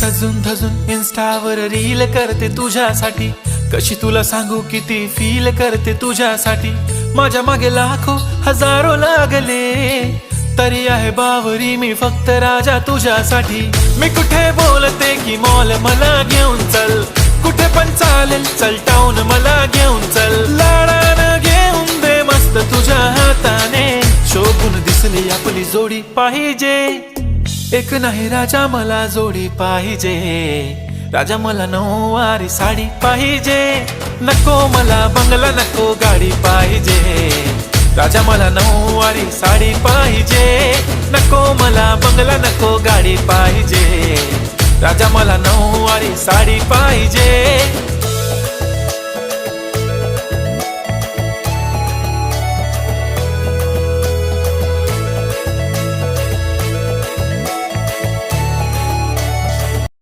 सजून धजून इन्स्टावर reel करते तुझ्यासाठी, कशी तुला सांगू किती फील करते तुझ्यासाठी। माझ्या मागे लाखो हजारो लागले, तरी आहे बावरी मी फक्त राजा तुझ्यासाठी। मी कुठे बोलते की मॉल मला घेऊन चल, कुठे पण चालेल चल टाऊन मला घेऊन चल। लाडानं घेऊन दे मस्त तुझ्या हाताने, शोभून दिसली आपली जोडी पाहिजे। एक नाही राजा मला जोडी पाहिजे, राजा मला नऊवारी साडी पाहिजे। नको मला बंगला नको गाडी पाहिजे, राजा मला नऊवारी साडी पाहिजे। नको मला बंगला नको गाडी पाहिजे, राजा मला नऊवारी साडी पाहिजे।